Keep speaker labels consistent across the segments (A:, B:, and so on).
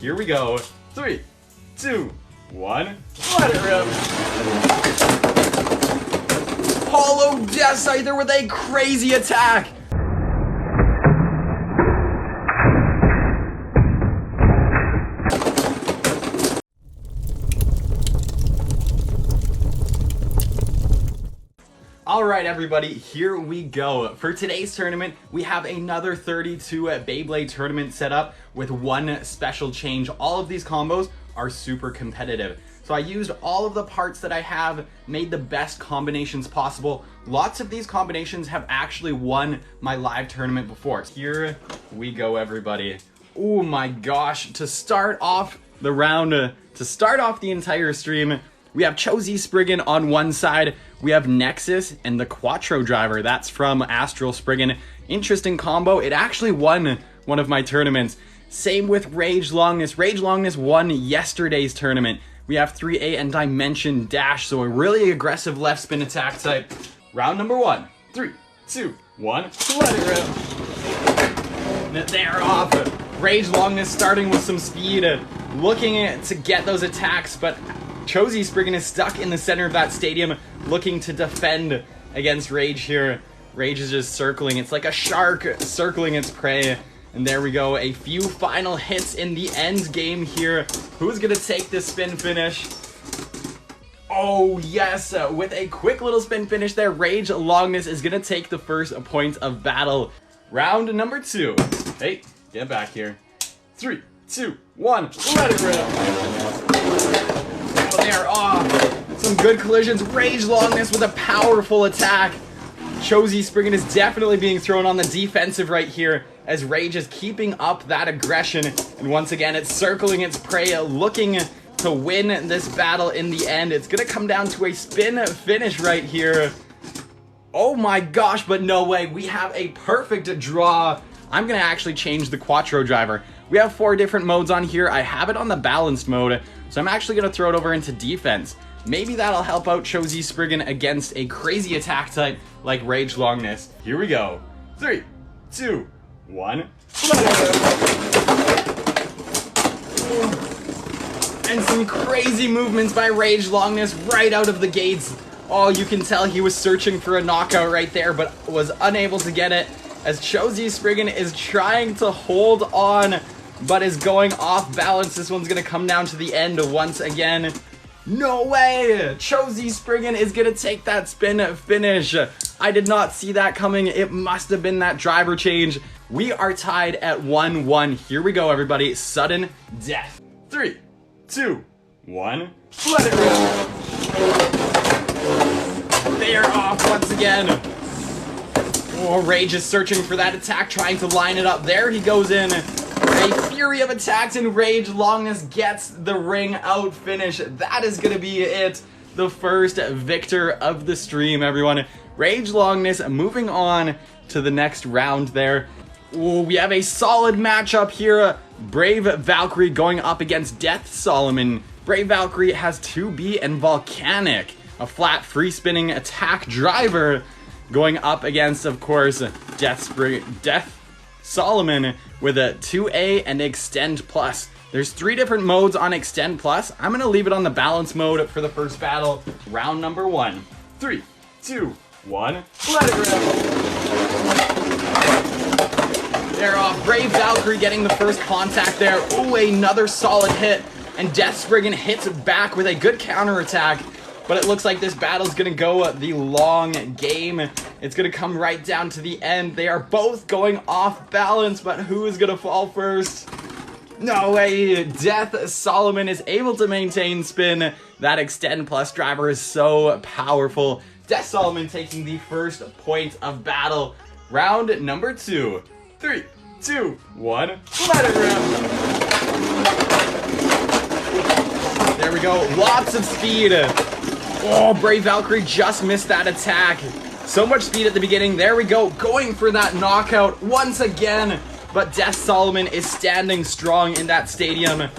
A: Here we go. 3, 2, 1. Let it rip. Hollow vsScyther with a crazy attack. Alright everybody, here we go. For today's tournament, we have another 32 Beyblade tournament set up with one special change. All of these combos are super competitive. So I used all of the parts that I have, made the best combinations possible. Lots of these combinations have actually won my live tournament before. Here we go everybody. Oh my gosh, to start off the round, to start off the entire stream, we have vsSpriggan on one side, we have Nexus and the Quattro driver, that's from Astral Spriggan. Interesting combo, it actually won one of my tournaments. Same with Rage Longinus. Rage Longinus won yesterday's tournament. We have 3A and Dimension Dash, so a really aggressive left spin attack type. Round number 1. 3, 2, 1, let it rip. They're off. Rage Longinus starting with some speed, looking to get those attacks, but vsSpriggan is stuck in the center of that stadium, looking to defend against Rage here. Rage is just circling. It's like a shark circling its prey. And there we go. A few final hits in the end game here. Who's going to take this spin finish? Oh, yes. With a quick little spin finish there, Rage Longinus is going to take the first point of battle. Round number 2. Hey, get back here. 3, 2, 1. Let it rip. They're off. Some good collisions. Rage Longinus with a powerful attack. vsSpriggan is definitely being thrown on the defensive right here as Rage is keeping up that aggression. And once again, it's circling its prey, looking to win this battle in the end. It's going to come down to a spin finish right here. Oh my gosh, but no way. We have a perfect draw. I'm going to actually change the Quattro driver. We have 4 different modes on here. I have it on the balanced mode, so I'm actually going to throw it over into defense. Maybe that'll help out vsSpriggan against a crazy attack type like Rage Longinus. Here we go. 3, 2, 1. And some crazy movements by Rage Longinus right out of the gates. Oh, you can tell he was searching for a knockout right there, but was unable to get it, as vsSpriggan is trying to hold on, but is going off balance. This one's going to come down to the end once again. No way! vsSpriggan is going to take that spin finish. I did not see that coming. It must have been that driver change. We are tied at 1-1. Here we go, everybody. Sudden death. 3, 2, 1. Let it rip. They are off once again. Oh, Rage is searching for that attack, trying to line it up. There he goes in. A fury of attacks, and Rage Longinus gets the ring out finish. That is going to be it. The first victor of the stream, everyone. Rage Longinus moving on to the next round there. Ooh, we have a solid matchup here. Brave Valkyrie going up against vsSolomon. Brave Valkyrie has 2B and Volcanic, a flat free spinning attack driver, going up against, of course, vsSolomon with a 2A and Extend Plus. There's 3 different modes on Extend Plus. I'm going to leave it on the balance mode for the first battle. Round number 1. 3, 2, 1. Let it rip. They're off. Brave Valkyrie getting the first contact there. Ooh, another solid hit. And vsSpriggan hits back with a good counterattack. But it looks like this battle's going to go the long game. It's going to come right down to the end. They are both going off balance, but who is going to fall first? No way. vsSolomon is able to maintain spin. That Extend Plus driver is so powerful. vsSolomon taking the first point of battle. Round number 2. 3, 2, 1. Let it rip. There we go. Lots of speed. Oh, Brave Valkyrie just missed that attack. So much speed at the beginning. There we go. Going for that knockout once again. But vsSolomon is standing strong in that stadium.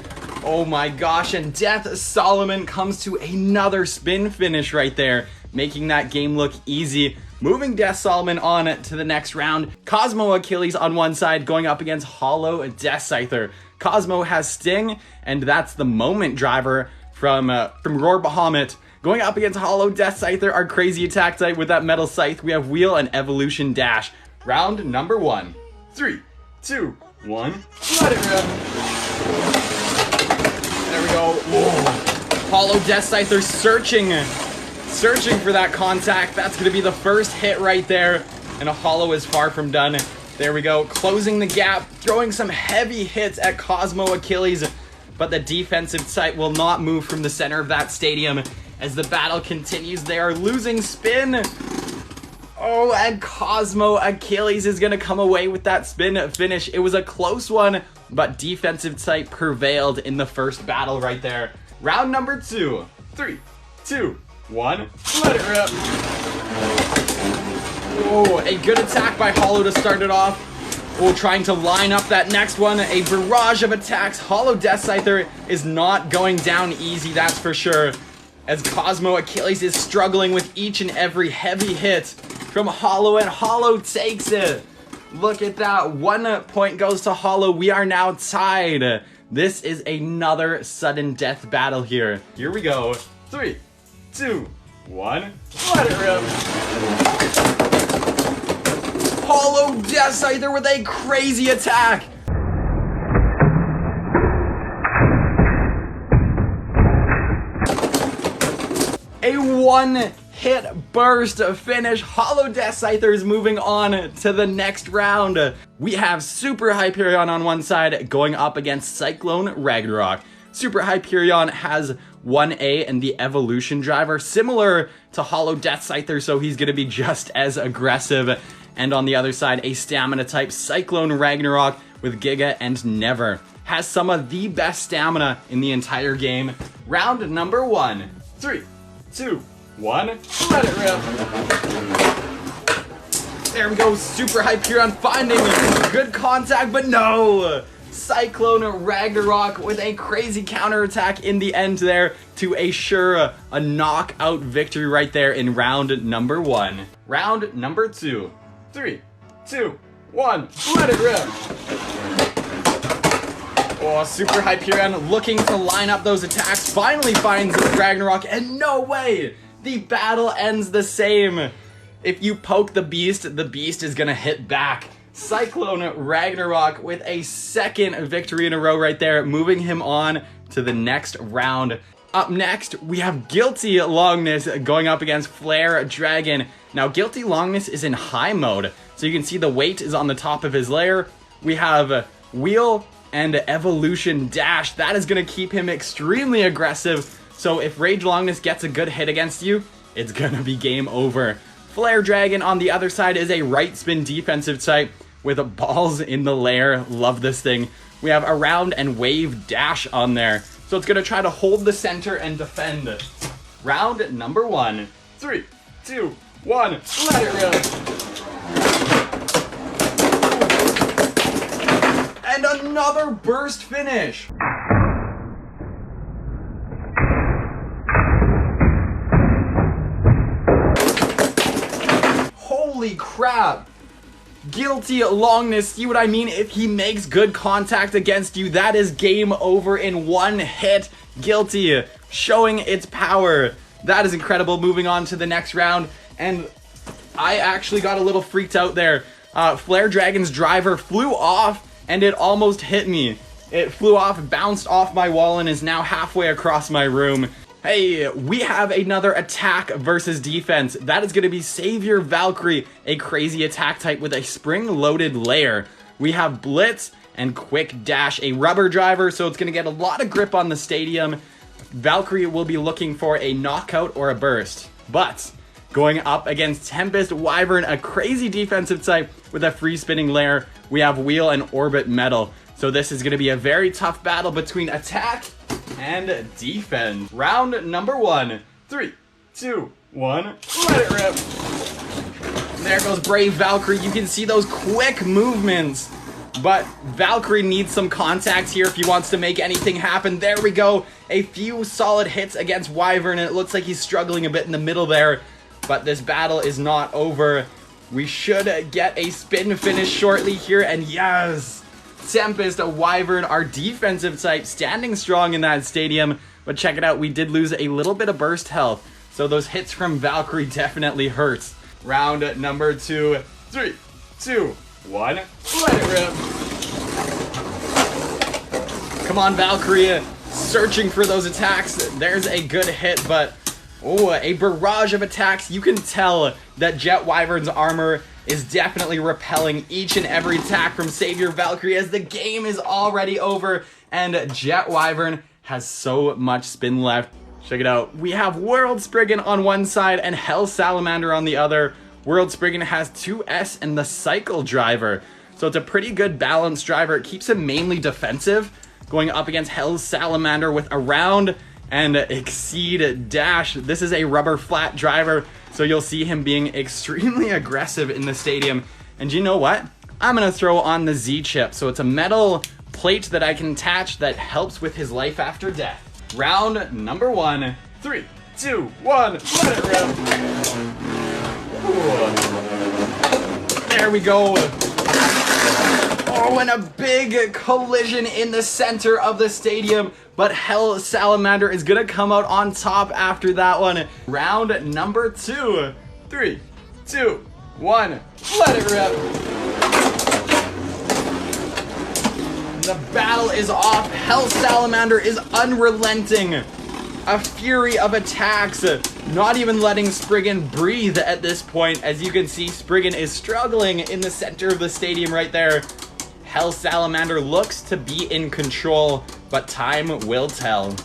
A: Oh my gosh. And vsSolomon comes to another spin finish right there, making that game look easy. Moving vsSolomon on to the next round. Cosmo Achilles on one side going up against Hollow vsScyther. Cosmo has Sting, and that's the Moment Driver from Orb Aegis. Going up against Hollow vsScyther, our crazy attack type with that Metal Scythe. We have Wheel and Evolution Dash. Round number 1. 3, 2, 1. Let it rip. There we go. Whoa. Hollow vsScyther searching for that contact. That's going to be the first hit right there. And a Hollow is far from done. There we go. Closing the gap. Throwing some heavy hits at Cosmo Achilles. But the defensive site will not move from the center of that stadium. As the battle continues, they are losing spin. Oh, and Cosmo Achilles is going to come away with that spin finish. It was a close one, but defensive site prevailed in the first battle right there. Round number 2. 3, 2, 1. Let it rip. Oh, a good attack by Hollow to start it off. Oh, trying to line up that next one. A barrage of attacks. Hollow vsScyther is not going down easy, that's for sure. As Cosmo Achilles is struggling with each and every heavy hit from Hollow, and Hollow takes it. Look at that. 1 point goes to Hollow. We are now tied. This is another sudden death battle here. Here we go. 3, 2, 1. Let it rip. Hollow vsScyther with a crazy attack. A 1-hit burst finish. Hollow vsScyther is moving on to the next round. We have Super Hyperion on one side going up against Cyclone Ragnarok. Super Hyperion has 1A and the Evolution Driver, similar to Hollow vsScyther, so he's going to be just as aggressive. And on the other side, a stamina type Cyclone Ragnarok with Giga and Never. Has some of the best stamina in the entire game. Round number 1. 3, 2, 1. Let it rip. There we go. Super Hyperion finding good contact, but no. Cyclone Ragnarok with a crazy counterattack in the end there to assure a knockout victory right there in round number 1. Round number 2. 3, 2, 1. Let it rip. Oh, Super Hyperion looking to line up those attacks. Finally finds Ragnarok, and no way! The battle ends the same. If you poke the beast is gonna hit back. Cyclone Ragnarok with a second victory in a row right there, moving him on to the next round. Up next, we have Guilty Longinus going up against Flare Dragon. Now, Guilty Longinus is in high mode, so you can see the weight is on the top of his lair. We have Wheel and Evolution Dash. That is going to keep him extremely aggressive, so if Rage Longinus gets a good hit against you, it's going to be game over. Flare Dragon on the other side is a right spin defensive type with balls in the lair. Love this thing. We have a round and wave dash on there. So it's going to try to hold the center and defend. Round number 1. 3, 2, 1. Let it rip. And another burst finish. Holy crap. Guilty Longinus, see what I mean? If he makes good contact against you, that is game over in 1 hit. Guilty, showing its power. That is incredible. Moving on to the next round, and I actually got a little freaked out there. Flare Dragon's driver flew off, and it almost hit me. It flew off, bounced off my wall, and is now halfway across my room. Hey, we have another attack versus defense. That is going to be Savior Valkyrie, a crazy attack type with a spring-loaded lair. We have Blitz and Quick Dash, a rubber driver, so it's going to get a lot of grip on the stadium. Valkyrie will be looking for a knockout or a burst. But going up against Tempest Wyvern, a crazy defensive type with a free-spinning lair, we have Wheel and Orbit Metal. So this is going to be a very tough battle between attack and defense. Round number 1. 3, 2, 1. Let it rip. There goes Brave Valkyrie. You can see those quick movements. But Valkyrie needs some contact here if he wants to make anything happen. There we go. A few solid hits against Wyvern, and it looks like he's struggling a bit in the middle there. But this battle is not over. We should get a spin finish shortly here, and yes! Tempest, a Wyvern, our defensive type, standing strong in that stadium. But check it out, we did lose a little bit of burst health. So those hits from Valkyrie definitely hurts. Round number 2. 3, 2, 1. Let it rip. Come on, Valkyrie. Searching for those attacks. There's a good hit, but oh, a barrage of attacks. You can tell that Jet Wyvern's armor is definitely repelling each and every attack from Savior Valkyrie as the game is already over and Jet Wyvern has so much spin left. Check it out. We have World Spriggan on one side and Hell Salamander on the other. World Spriggan has 2S and the Cycle driver. So it's a pretty good balanced driver. It keeps him mainly defensive, going up against Hell Salamander with a round and exceed dash. This is a rubber flat driver, so you'll see him being extremely aggressive in the stadium. And you know what? I'm gonna throw on the Z chip. So it's a metal plate that I can attach that helps with his life after death. Round number 1. 3, 2, 1. Let it rip. Ooh. There we go. Oh, and a big collision in the center of the stadium, but Hell Salamander is gonna come out on top after that one. Round number 2. 3, 2, 1. Let it rip. The battle is off. Hell Salamander is unrelenting. A fury of attacks, not even letting Spriggan breathe at this point. As you can see, Spriggan is struggling in the center of the stadium right there. Hell Salamander looks to be in control, but time will tell.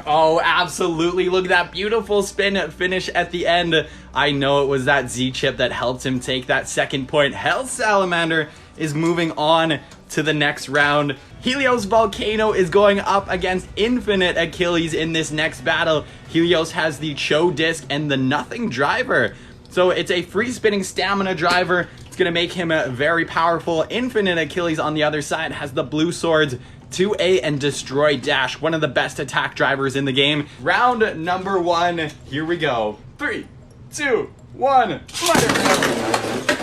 A: Oh, absolutely. Look at that beautiful spin finish at the end. I know it was that Z chip that helped him take that second point. Hell Salamander is moving on to the next round. Helios Volcano is going up against Infinite Achilles in this next battle. Helios has the Cho disc and the Nothing driver. So it's a free spinning stamina driver. It's gonna make him very powerful. Infinite Achilles on the other side has the blue swords, 2A and Destroy Dash, one of the best attack drivers in the game. Round number 1, here we go. 3, 2, 1, let it rip.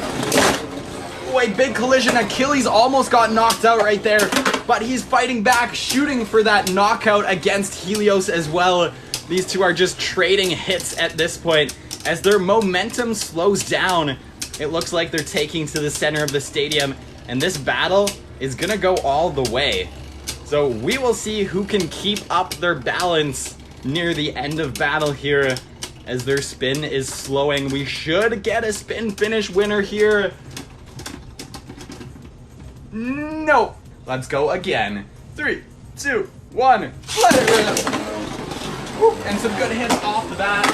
A: Oh, a big collision. Achilles almost got knocked out right there, but he's fighting back, shooting for that knockout against Helios as well. These two are just trading hits at this point. As their momentum slows down, it looks like they're taking to the center of the stadium, and this battle is gonna go all the way. So we will see who can keep up their balance near the end of battle here as their spin is slowing. We should get a spin finish winner here. No. Let's go again. 3, 2, 1. Let it rip. Woo, and some good hits off the bat.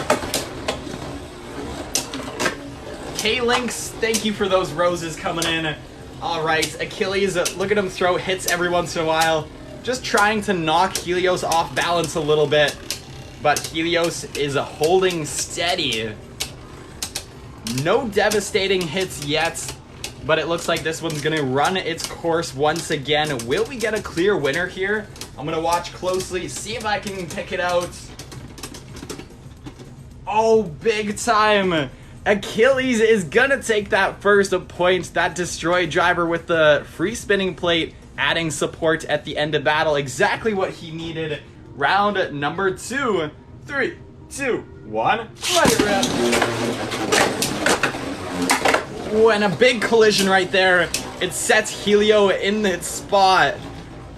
A: K-Links, thank you for those roses coming in. All right, Achilles, look at him throw hits every once in a while. Just trying to knock Helios off balance a little bit. But Helios is holding steady. No devastating hits yet, but it looks like this one's gonna run its course once again. Will we get a clear winner here? I'm gonna watch closely, see if I can pick it out. Oh, big time. Achilles is gonna take that first point. That Destroy driver with the free spinning plate, adding support at the end of battle. Exactly what he needed. Round number 2. 3, 2, 1. Let it rip. Ooh, and a big collision right there. It sets Helio in its spot.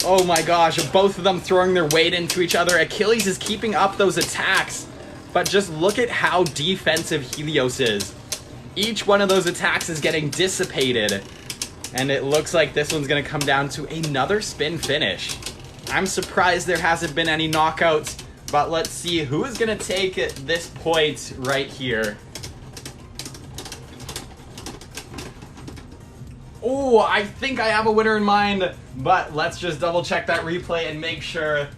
A: Oh my gosh, both of them throwing their weight into each other. Achilles is keeping up those attacks. But just look at how defensive Helios is. Each one of those attacks is getting dissipated. And it looks like this one's going to come down to another spin finish. I'm surprised there hasn't been any knockouts. But let's see who is going to take this point right here. Oh, I think I have a winner in mind. But let's just double check that replay and make sure.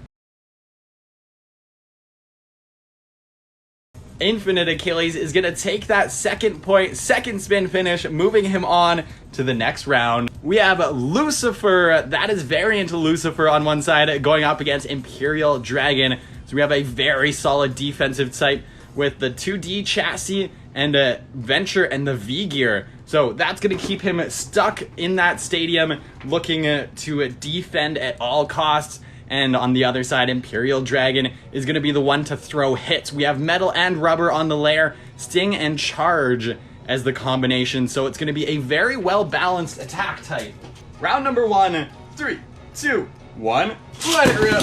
A: Infinite Achilles is going to take that second point, second spin finish, moving him on to the next round. We have Lucifer, that is variant Lucifer on one side, going up against Imperial Dragon. So we have a very solid defensive type with the 2D chassis and Venture and the V gear. So that's going to keep him stuck in that stadium, looking to defend at all costs. And on the other side, Imperial Dragon is going to be the one to throw hits. We have metal and rubber on the layer, sting and charge as the combination. So it's going to be a very well-balanced attack type. Round number 1, 3, 2, 1, let it rip.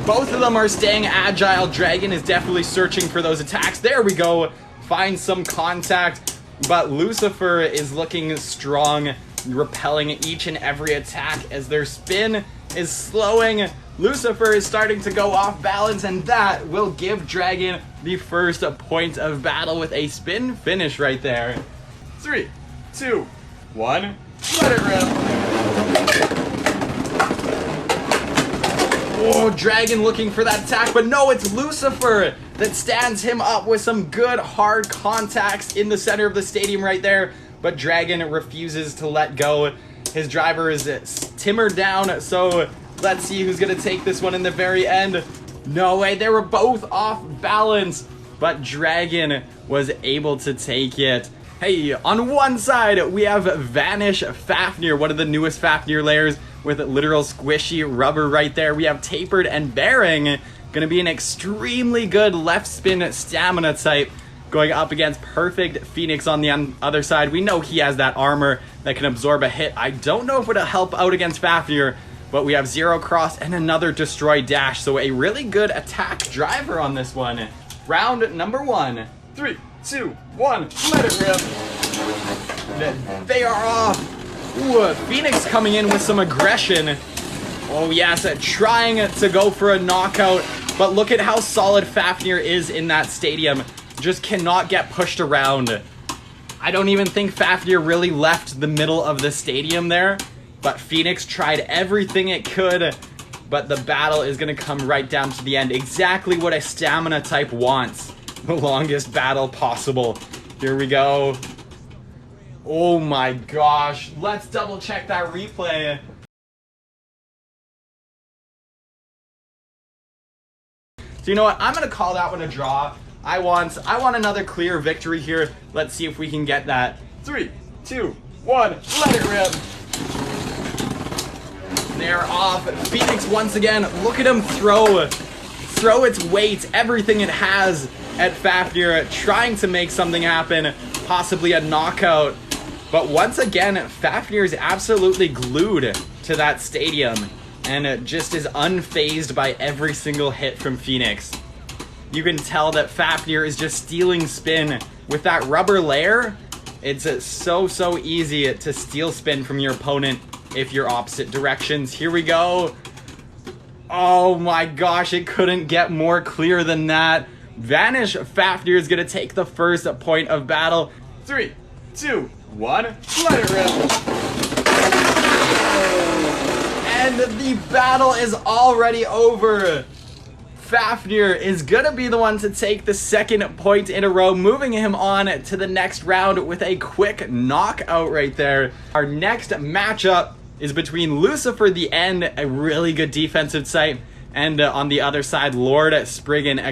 A: Both of them are staying agile. Dragon is definitely searching for those attacks. There we go. Find some contact. But Lucifer is looking strong, repelling each and every attack as their spin is slowing. Lucifer is starting to go off balance, and that will give Dragon the first point of battle with a spin finish right there. 3, 2, 1, let it rip. Oh, Dragon looking for that attack, but no, it's Lucifer that stands him up with some good hard contacts in the center of the stadium right there. But Dragon refuses to let go. His driver is timmered down, so let's see who's going to take this one in the very end. No way, they were both off balance, but Dragon was able to take it. Hey, on one side, we have Vanish Fafnir, one of the newest Fafnir layers with literal squishy rubber right there. We have Tapered and Bearing, going to be an extremely good left spin stamina type, going up against Perfect Phoenix on the other side. We know he has that armor that can absorb a hit. I don't know if it'll help out against Fafnir, but we have Zero Cross and another Destroy Dash, so a really good attack driver on this one. Round number 1, 3, 2, 1, let it rip. They are off. Ooh, Phoenix coming in with some aggression. Oh yes, trying to go for a knockout, but look at how solid Fafnir is in that stadium. Just cannot get pushed around. I don't even think Fafnir really left the middle of the stadium there, but Phoenix tried everything it could, but the battle is going to come right down to the end. Exactly what a stamina type wants. The longest battle possible. Here we go. Oh my gosh. Let's double check that replay. So you know what? I'm going to call that one a draw. I want another clear victory here. Let's see if we can get that. 3, 2, 1, let it rip. They're off. Phoenix once again. Look at him throw its weight, everything it has at Fafnir, trying to make something happen, possibly a knockout. But once again, Fafnir is absolutely glued to that stadium and just is unfazed by every single hit from Phoenix. You can tell that Fafnir is just stealing spin. With that rubber layer, it's so easy to steal spin from your opponent if you're opposite directions. Here we go. Oh my gosh, it couldn't get more clear than that. Vanish Fafnir is going to take the first point of battle. 3, 2, 1, let it rip. And the battle is already over. Fafnir is going to be the one to take the second point in a row, moving him on to the next round with a quick knockout right there. Our next matchup is between Lucifer the End, a really good defensive type, and on the other side, Lord Spriggan, a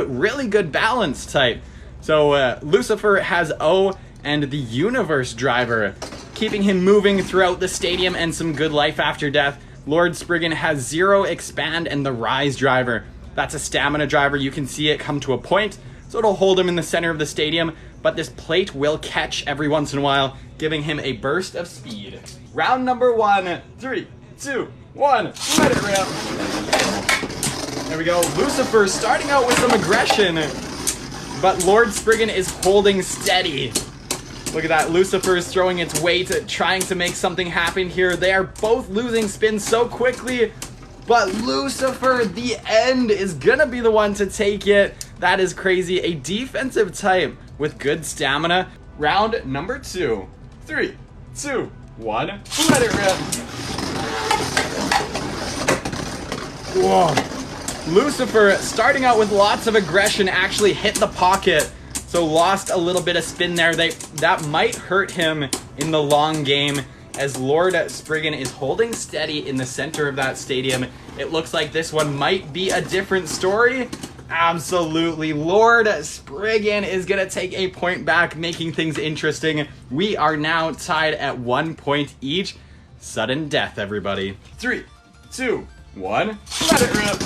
A: really good balance type. So Lucifer has O and the Universe Driver, keeping him moving throughout the stadium and some good life after death. Lord Spriggan has Zero Expand and the Rise Driver. That's a stamina driver. You can see it come to a point, so it'll hold him in the center of the stadium, but this plate will catch every once in a while, giving him a burst of speed. Round number 1, 3, 2, 1, let it rip. There we go. Lucifer starting out with some aggression, but Lord Spriggan is holding steady. Look at that. Lucifer is throwing its weight, trying to make something happen here. They are both losing spin so quickly, but Lucifer, the End, is gonna be the one to take it. That is crazy. A defensive type with good stamina. Round number 2. 3, 2, 1, let it rip. Whoa. Lucifer, starting out with lots of aggression, actually hit the pocket, so lost a little bit of spin there. That might hurt him in the long game, as Lord Spriggan is holding steady in the center of that stadium. It looks like this one might be a different story, Absolutely. Lord Spriggan is going to take a point back, making things interesting. We are now tied at 1 point each. Sudden death, everybody. 3, 2, 1. Let it rip.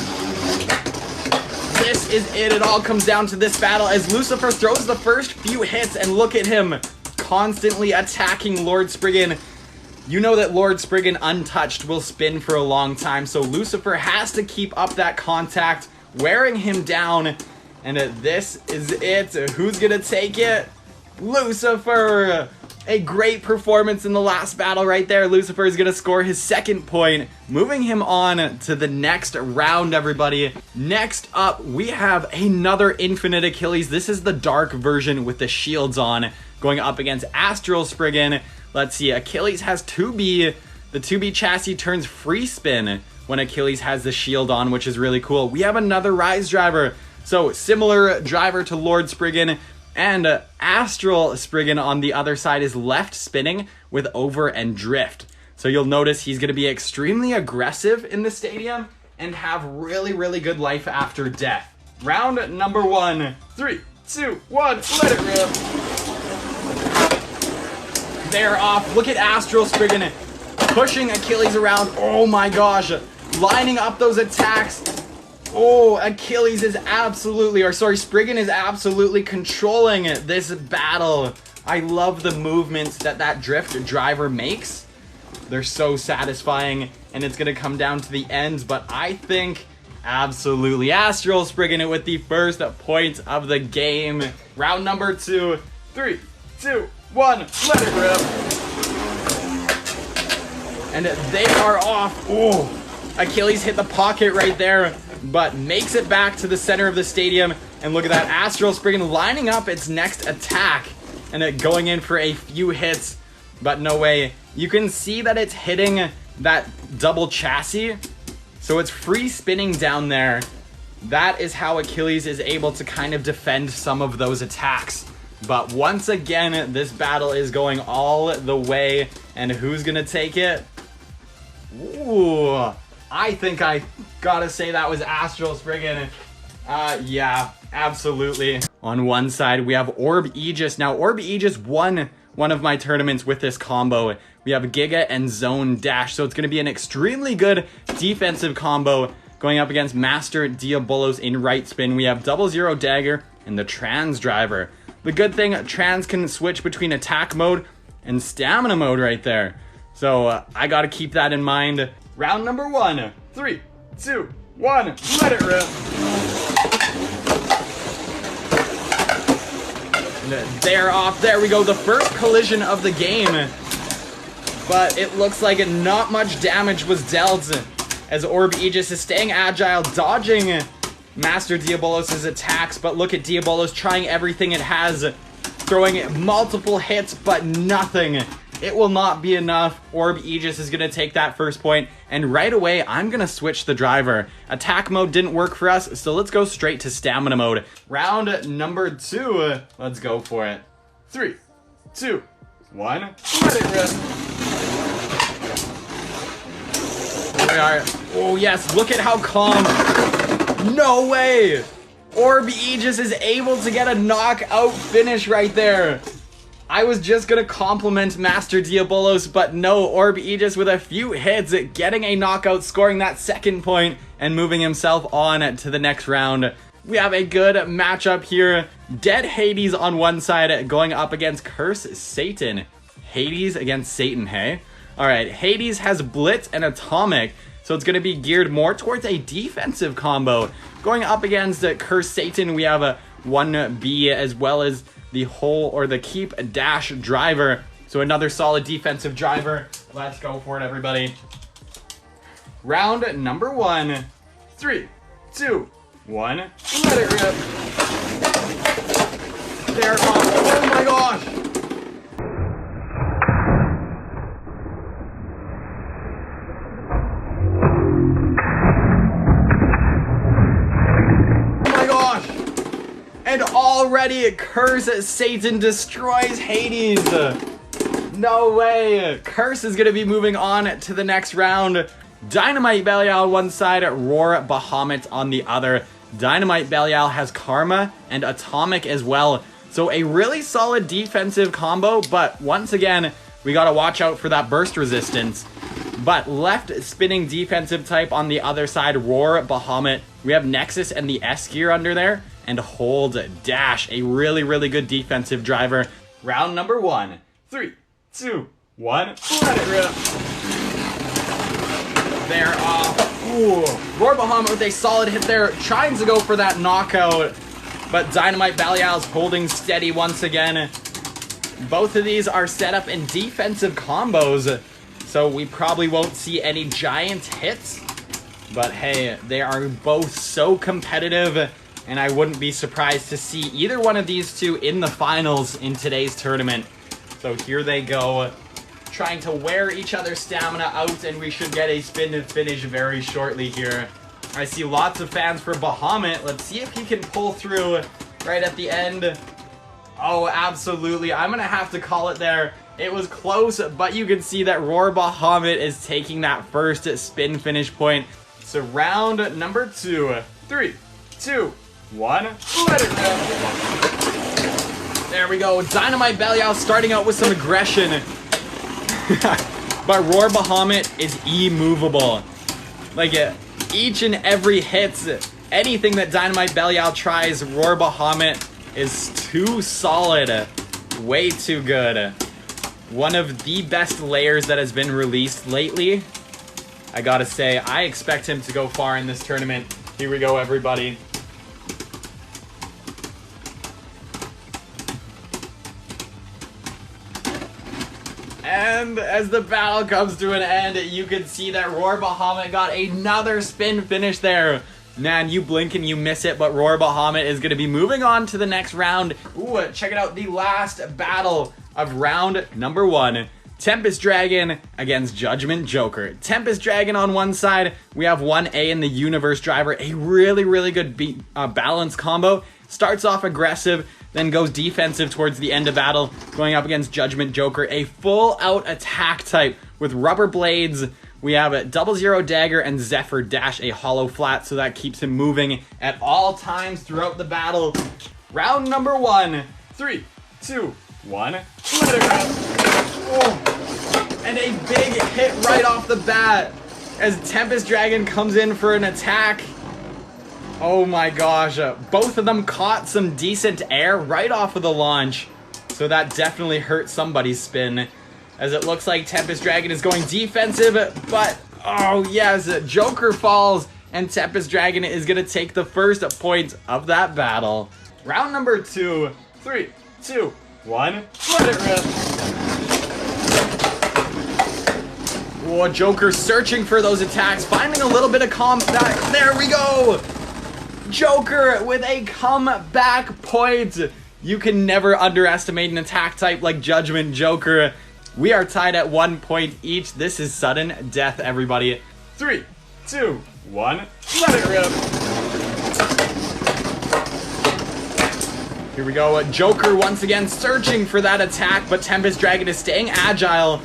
A: This is it. It all comes down to this battle as Lucifer throws the first few hits, and look at him constantly attacking Lord Spriggan. You know that Lord Spriggan untouched will spin for a long time, so Lucifer has to keep up that contact, wearing him down, and this is it. Who's gonna take it? Lucifer! A great performance in the last battle right there. Lucifer is gonna score his second point, moving him on to the next round, everybody. Next up, we have another Infinite Achilles. This is the dark version with the shields on, going up against Astral Spriggan. Let's see, Achilles has 2B. The 2B chassis turns free spin when Achilles has the shield on, which is really cool. We have another Rise driver. So similar driver to Lord Spriggan, and Astral Spriggan on the other side is left spinning with over and drift. So you'll notice he's going to be extremely aggressive in the stadium and have really, really good life after death. Round number 1. 3, 2, 1, let it rip. They're off. Look at Astral Spriggan pushing Achilles around. Oh my gosh. Lining up those attacks. Oh, Achilles is absolutely, or sorry, Spriggan is absolutely controlling this battle. I love the movements that drift driver makes. They're so satisfying, and it's going to come down to the end, but I think absolutely Astral Spriggan with the first point of the game. Round number 2. 3, 2, 1, let it rip. And they are off. Oh, Achilles hit the pocket right there, but makes it back to the center of the stadium. And look at that, Astral Spriggan lining up its next attack and it going in for a few hits, but no way. You can see that it's hitting that double chassis, so it's free spinning down there. That is how Achilles is able to kind of defend some of those attacks. But once again, this battle is going all the way, and who's gonna take it? Ooh, I think I gotta say that was Astral Spriggan. Yeah, absolutely. On one side, we have Orb Aegis. Now, Orb Aegis won one of my tournaments with this combo. We have Giga and Zone Dash, so it's gonna be an extremely good defensive combo going up against Master Diabolos in right spin. We have 00 Dagger and the Trans Driver. The good thing, Trans can switch between attack mode and stamina mode right there. So I gotta keep that in mind. Round number 1. 3, 2, 1, let it rip. They're off. There we go. The first collision of the game. But it looks like not much damage was dealt as Orb Aegis is staying agile, dodging Master Diabolos' attacks. But look at Diabolos trying everything it has, throwing multiple hits, but nothing. It will not be enough. Orb Aegis is going to take that first point, and right away, I'm going to switch the driver. Attack mode didn't work for us, so let's go straight to stamina mode. Round number 2, let's go for it. 3, 2, 1, let it rip. Here we are. Oh yes, look at how calm. No way! Orb Aegis is able to get a knockout finish right there. I was just gonna compliment Master Diabolos, but no, Orb Aegis with a few hits, getting a knockout, scoring that second point, and moving himself on to the next round. We have a good matchup here. Dead Hades on one side, going up against Curse Satan. Hades against Satan, hey? Alright, Hades has Blitz and Atomic, so it's gonna be geared more towards a defensive combo. Going up against Curse Satan, we have a 1B as well as the whole or the keep dash driver. So another solid defensive driver. Let's go for it, everybody. Round number 1. 3, 2, 1. Let it rip. They're off. Oh my gosh. And already Curse Satan destroys Hades. No way. Curse is going to be moving on to the next round. Dynamite Belial on one side, Orb Bahamut on the other. Dynamite Belial has Karma and Atomic as well. So a really solid defensive combo, but once again, we gotta watch out for that burst resistance. But left spinning defensive type on the other side, Roar, Bahamut. We have Nexus and the S gear under there, and Hold Dash, a really, really good defensive driver. Round number 1. 3, 2, 1, let it rip. They're off. Ooh. Roar Bahamut with a solid hit there, trying to go for that knockout, but Dynamite Belial's holding steady once again. Both of these are set up in defensive combos, so we probably won't see any giant hits. But hey, they are both so competitive, and I wouldn't be surprised to see either one of these two in the finals in today's tournament. So here they go, trying to wear each other's stamina out, and we should get a spin to finish very shortly here. I see lots of fans for Bahamut. Let's see if he can pull through right at the end. Oh, absolutely. I'm going to have to call it there. It was close, but you can see that Roar Bahamut is taking that first spin finish point. So round number 2. 3, 2, 1. Let it rip. There we go. Dynamite Belial starting out with some aggression. But Roar Bahamut is immovable. Like, each and every hit, anything that Dynamite Belial tries, Roar Bahamut is too solid. Way too good. One of the best layers that has been released lately. I gotta say, I expect him to go far in this tournament. Here we go, everybody. And as the battle comes to an end, you can see that Roar Bahamut got another spin finish there. Man, you blink and you miss it, but Roar Bahamut is going to be moving on to the next round. Ooh, check it out, the last battle of round number 1. Tempest Dragon against Judgment Joker. Tempest Dragon on one side, we have 1A in the Universe Driver, a really, really good balance combo. Starts off aggressive, then goes defensive towards the end of battle, going up against Judgment Joker, a full-out attack type with rubber blades. We have a 00 dagger and Zephyr Dash, a hollow flat, so that keeps him moving at all times throughout the battle. Round number 1. 3, 2, 1. Let it rip. Oh. And a big hit right off the bat as Tempest Dragon comes in for an attack. Oh my gosh, both of them caught some decent air right off of the launch, so that definitely hurt somebody's spin, as it looks like Tempest Dragon is going defensive, but oh yes, Joker falls, and Tempest Dragon is going to take the first point of that battle. Round number 2, 3, 2, 1, let it rip. Oh, Joker searching for those attacks, finding a little bit of combat. There we go! Joker with a comeback point. You can never underestimate an attack type like Judgment Joker. We are tied at 1 point each. This is sudden death, everybody. 3, 2, 1, let it rip. Here we go. Joker once again searching for that attack, but Tempest Dragon is staying agile.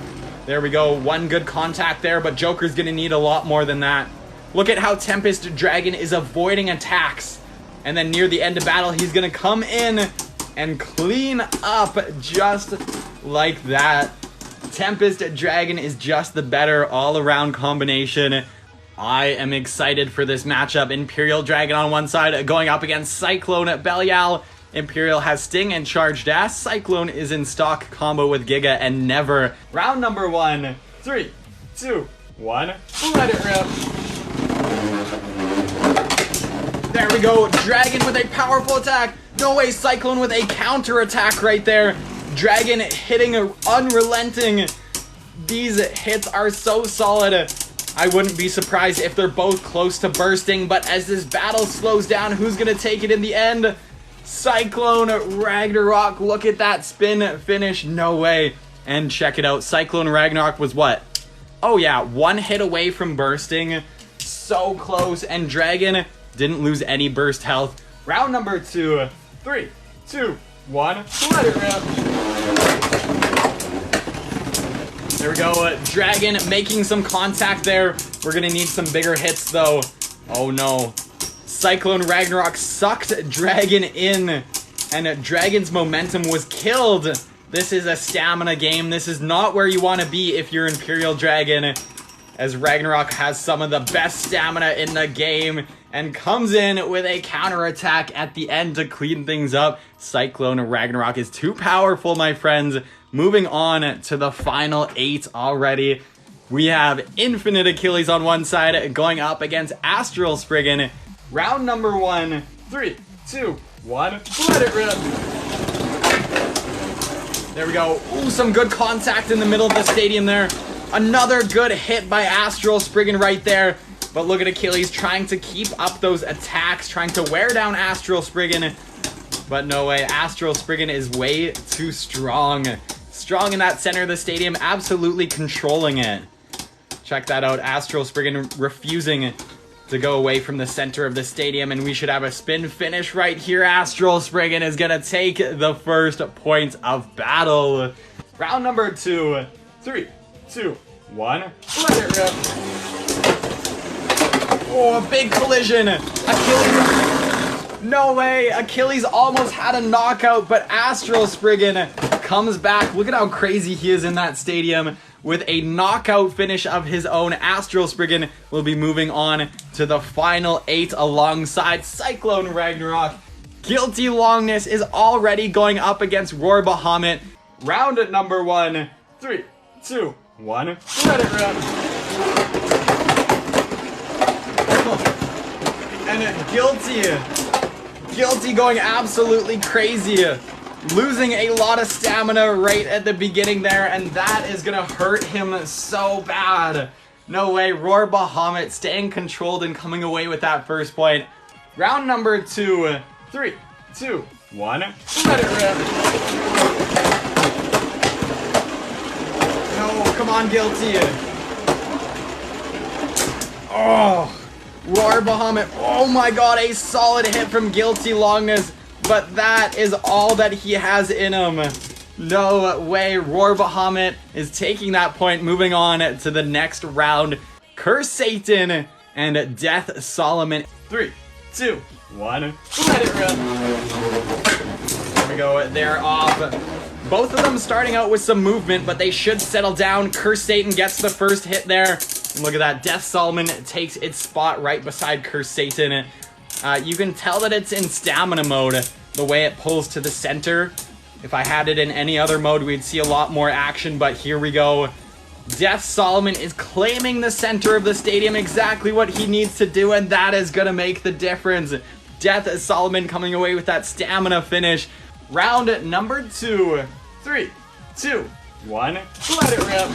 A: There we go. One good contact there, but Joker's gonna need a lot more than that. Look at how Tempest Dragon is avoiding attacks. And then near the end of battle, he's gonna come in and clean up just like that. Tempest Dragon is just the better all-around combination. I am excited for this matchup. Imperial Dragon on one side going up against Cyclone Belial. Imperial has Sting and Charge Dash. Cyclone is in stock combo with Giga and Never. Round number 1. 3, 2, 1. Let it rip. There we go. Dragon with a powerful attack. No way, Cyclone with a counter attack right there. Dragon hitting unrelenting. These hits are so solid. I wouldn't be surprised if they're both close to bursting, but as this battle slows down, who's going to take it in the end? Cyclone Ragnarok. Look at that spin finish. No way. And check it out. Cyclone Ragnarok was what? Oh yeah, 1 hit away from bursting. So close. And Dragon didn't lose any burst health. Round number 2. 3, 2, 1. Let it rip. There we go. Dragon making some contact there. We're going to need some bigger hits though. Oh no. Cyclone Ragnarok sucked Dragon in, and Dragon's momentum was killed. This is a stamina game. This is not where you want to be if you're Imperial Dragon, as Ragnarok has some of the best stamina in the game and comes in with a counterattack at the end to clean things up. Cyclone Ragnarok is too powerful, my friends. Moving on to the final 8 already. We have Infinite Achilles on one side going up against Astral Spriggan. Round number 1. 3, 2, 1. Let it rip. There we go. Ooh, some good contact in the middle of the stadium there. Another good hit by Astral Spriggan right there. But look at Achilles trying to keep up those attacks, trying to wear down Astral Spriggan. But no way, Astral Spriggan is way too strong. Strong in that center of the stadium, absolutely controlling it. Check that out, Astral Spriggan refusing to go away from the center of the stadium, and we should have a spin finish right here. Astral Spriggan is gonna take the first point of battle. Round number 2. 3, 2, 1. Let it rip. Oh, a big collision. Achilles. No way. Achilles almost had a knockout, but Astral Spriggan comes back. Look at how crazy he is in that stadium. With a knockout finish of his own, Astral Spriggan will be moving on to the final 8 alongside Cyclone Ragnarok. Guilty Longinus is already going up against VsBahamut. Round number 1. 3, 2, 1. Let it rip. And Guilty going absolutely crazy. Losing a lot of stamina right at the beginning there, and that is gonna hurt him so bad. No way, VsBahamut staying controlled and coming away with that first point. Round number 2. 3, 2, 1. Let it rip. No, come on, Guilty. Oh, VsBahamut. Oh my god, a solid hit from Guilty Longinus. But that is all that he has in him. No way. VsBahamut is taking that point, moving on to the next round. vsSatan and vsSolomon. 3, 2, 1. Let it rip. There we go. They're off. Both of them starting out with some movement, but they should settle down. vsSatan gets the first hit there. And look at that. vsSolomon takes its spot right beside vsSatan. You can tell that it's in stamina mode, the way it pulls to the center. If I had it in any other mode, we'd see a lot more action, but here we go. vsSolomon is claiming the center of the stadium, exactly what he needs to do, and that is going to make the difference. vsSolomon coming away with that stamina finish. Round number 2. 3, 2, 1. Let it rip.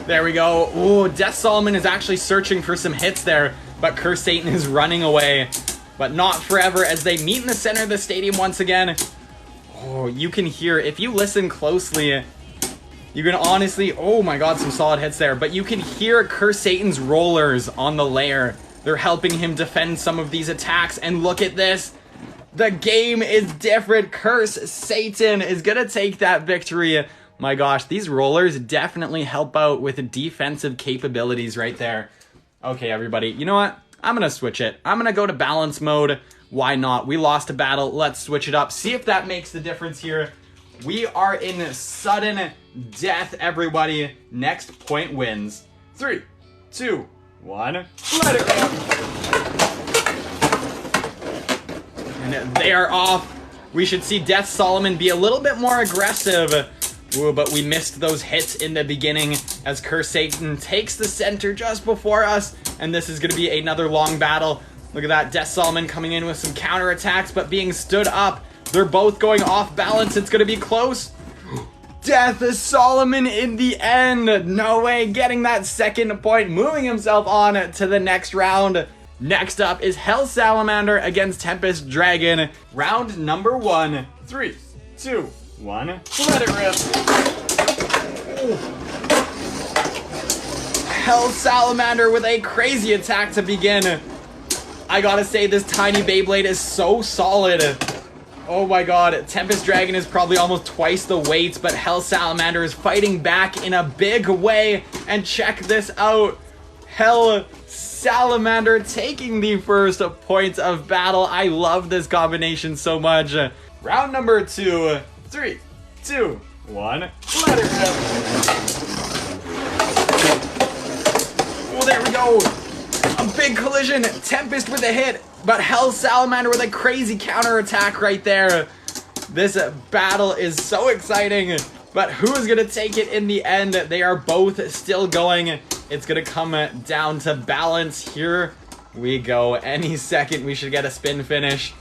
A: There we go. Ooh, vsSolomon is actually searching for some hits there, but vsSatan is running away. But not forever as they meet in the center of the stadium once again. Oh, you can hear, if you listen closely, you can honestly, oh my god, some solid hits there. But you can hear vsSatan's rollers on the layer. They're helping him defend some of these attacks. And look at this. The game is different. vsSatan is going to take that victory. My gosh, these rollers definitely help out with defensive capabilities right there. Okay, everybody, you know what? I'm going to switch it. I'm going to go to balance mode. Why not? We lost a battle. Let's switch it up. See if that makes the difference here. We are in sudden death, everybody. Next point wins. 3, 2, 1. Let it go. And they are off. We should see vsSolomon be a little bit more aggressive. Ooh, but we missed those hits in the beginning as vsSatan takes the center just before us. And this is going to be another long battle. Look at that, vsSolomon coming in with some counterattacks, but being stood up. They're both going off balance. It's going to be close. vsSolomon in the end. No way, getting that second point, moving himself on to the next round. Next up is Salamander against Tempest Dragon. Round number 1. 3, 2, 1. Let it rip. Salamander with a crazy attack to begin. I gotta say, this tiny Beyblade is so solid. Oh my god, Tempest Dragon is probably almost twice the weight, but Salamander is fighting back in a big way. And check this out. Hell Salamander taking the first points of battle. I love this combination so much. Round number 2. 3, 2, 1. Let it rip. Oh, there we go. A big collision. Tempest with a hit, but Hell Salamander with a crazy counter attack right there. This battle is so exciting, but who's gonna take it in the end? They are both still going. It's gonna come down to balance. Here we go. Any second we should get a spin finish.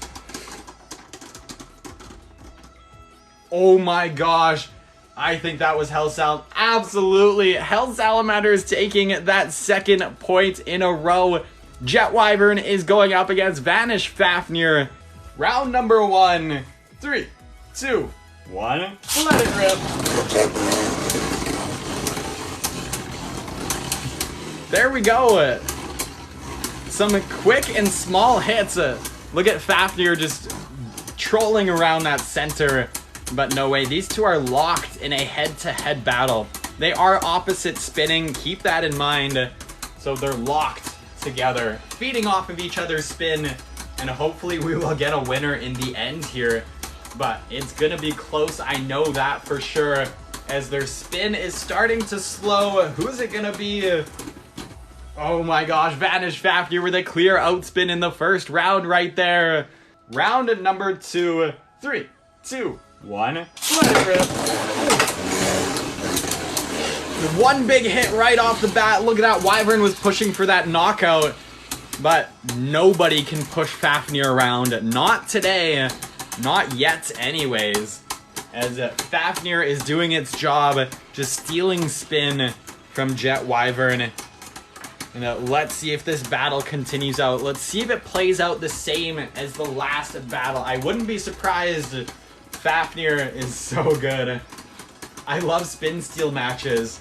A: Oh my gosh. I think that was Hell Sal. Absolutely. Hell Salamander is taking that second point in a row. Wyvern is going up against Vanish Fafnir. Round number 1. 3, 2, 1. Let it rip. There we go. Some quick and small hits. Look at Fafnir just trolling around that center. But no way, these two are locked in a head-to-head battle. They are opposite spinning, keep that in mind. So they're locked together, feeding off of each other's spin, and hopefully we will get a winner in the end here. But it's gonna be close, I know that for sure, as their spin is starting to slow. Who's it gonna be? Oh my gosh, Vanish Fafnir with a clear outspin in the first round right there. Round number 2. 3, 2, 1. Let it rip. One big hit right off the bat. Look at that. Wyvern was pushing for that knockout, but nobody can push Fafnir around. Not today. Not yet anyways. As Fafnir is doing its job, just stealing spin from Wyvern. And let's see if this battle continues out. Let's see if it plays out the same as the last battle. I wouldn't be surprised. Fafnir is so good. I love spin steal matches.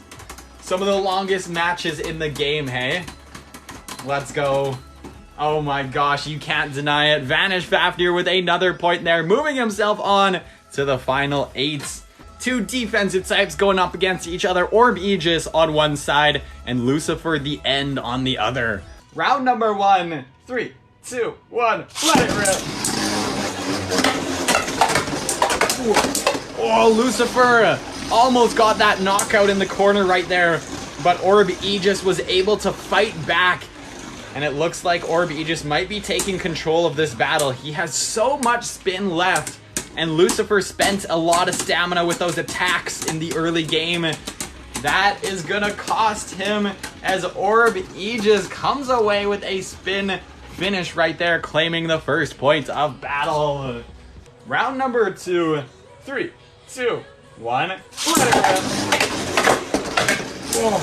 A: Some of the longest matches in the game, hey? Let's go. Oh my gosh, you can't deny it. Vanish Fafnir with another point there, moving himself on to the final 8. Two defensive types going up against each other. Orb Aegis on one side and Lucifer the End on the other. Round number 1. 3, 2, 1. Let it rip. Oh, Lucifer almost got that knockout in the corner right there, but Orb Aegis was able to fight back, and it looks like Orb Aegis might be taking control of this battle. He has so much spin left, and Lucifer spent a lot of stamina with those attacks in the early game. That is gonna cost him, as Orb Aegis comes away with a spin finish right there, claiming the first points of battle. Round number 2. 3, 2, 1. Let it rip. Oh.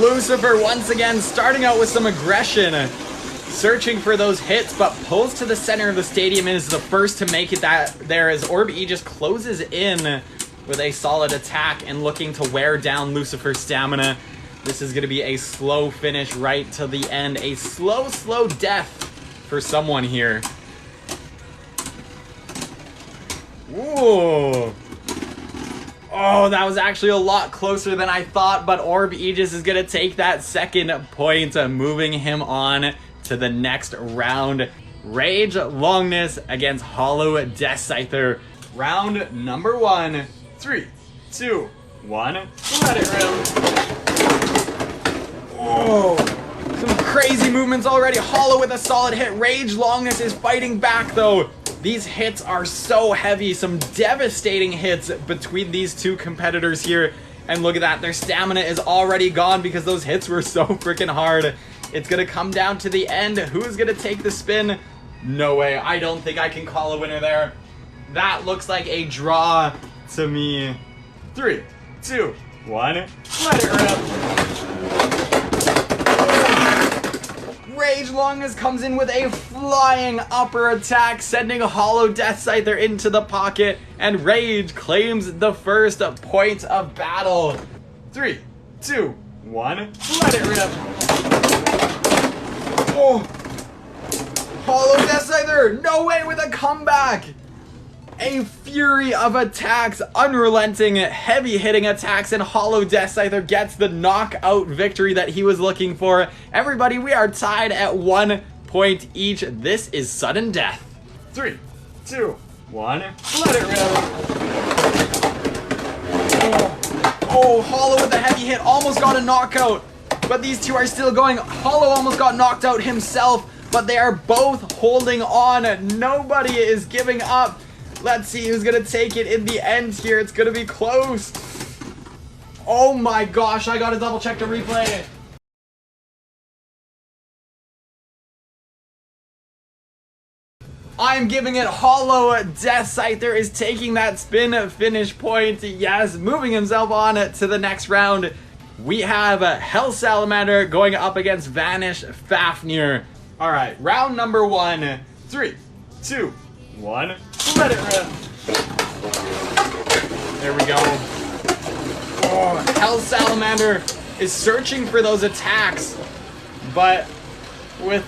A: Lucifer once again starting out with some aggression, searching for those hits, but pulls to the center of the stadium and is the first to make it there as Orb Aegis closes in with a solid attack and looking to wear down Lucifer's stamina. This is going to be a slow finish right to the end. A slow death for someone here. Ooh. Oh, that was actually a lot closer than I thought, but Orb Aegis is going to take that second point, moving him on to the next round. Rage Longinus against Hollow vsScyther. Round number 1. 3, 2, 1. Let it rip. Oh, some crazy movements already. Hollow with a solid hit. Rage Longinus is fighting back though. These hits are so heavy. Some devastating hits between these two competitors here. And look at that. Their stamina is already gone because those hits were so freaking hard. It's going to come down to the end. Who's going to take the spin? No way. I don't think I can call a winner there. That looks like a draw to me. 3, 2, 1. Let it rip. Rage Longinus comes in with a flying upper attack, sending Hollow vsScyther into the pocket, and Rage claims the first point of battle. 3, 2, 1. Let it rip. Oh, Hollow vsScyther, no way with a comeback. A fury of attacks, unrelenting, heavy-hitting attacks, and Hollow vsScyther gets the knockout victory that he was looking for. Everybody, we are tied at 1 point each. This is sudden death. 3, 2, 1, let it rip. Oh, Hollow with a heavy hit, almost got a knockout. But these two are still going. Hollow almost got knocked out himself, but they are both holding on. Nobody is giving up. Let's see who's gonna take it in the end here. It's gonna be close. Oh my gosh, I gotta double check the replay. I'm giving it Hollow vsScyther is taking that spin finish point. Yes, moving himself on to the next round. We have Salamander going up against Vanish Fafnir. All right, round number 1. 3, 2, 1, let it rip. There we go. Oh, Salamander is searching for those attacks, but with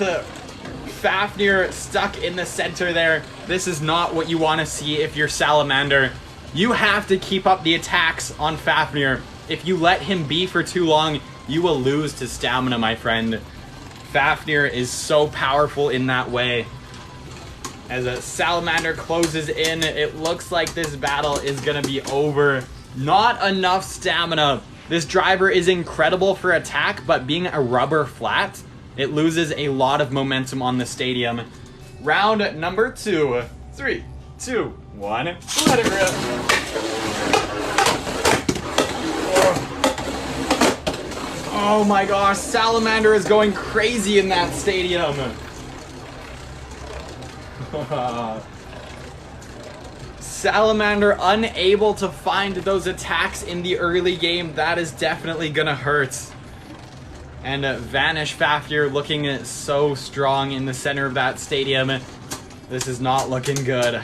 A: Fafnir stuck in the center there, this is not what you want to see if you're Salamander. You have to keep up the attacks on Fafnir. If you let him be for too long, you will lose to stamina, my friend. Fafnir is so powerful in that way. As a Salamander closes in, it looks like this battle is gonna be over. Not enough stamina. This driver is incredible for attack, but being a rubber flat, it loses a lot of momentum on the stadium. Round number 2. 3, 2, 1, let it rip. Oh my gosh, Salamander is going crazy in that stadium. Salamander unable to find those attacks in the early game. That is definitely gonna hurt. And Vanish Fafnir looking so strong in the center of that stadium. This is not looking good.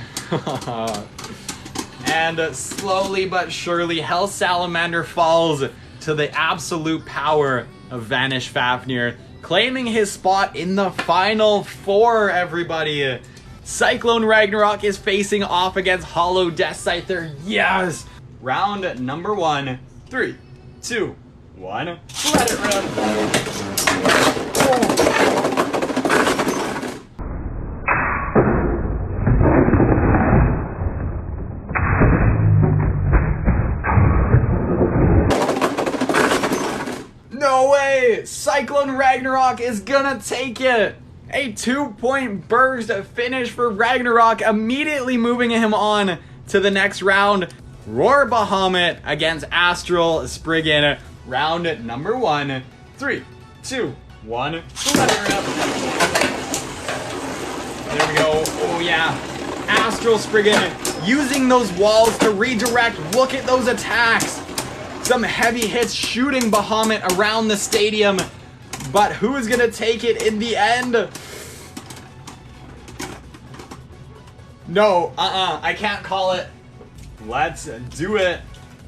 A: And slowly but surely, Salamander falls to the absolute power of Vanish Fafnir, claiming his spot in the final 4, everybody. Cyclone Ragnarok is facing off against Hollow vsScyther. Yes! Round number 1. 3, 2, 1. Let it rip. No way! Cyclone Ragnarok is gonna take it! A 2-point burst finish for Ragnarok, immediately moving him on to the next round. Orb Aegis against Astral Spriggan. Round number 1. 3, 2, 1. Let it rip. There we go. Oh yeah. Astral Spriggan using those walls to redirect. Look at those attacks. Some heavy hits shooting Bahamut around the stadium. But who's gonna take it in the end? No, I can't call it. Let's do it.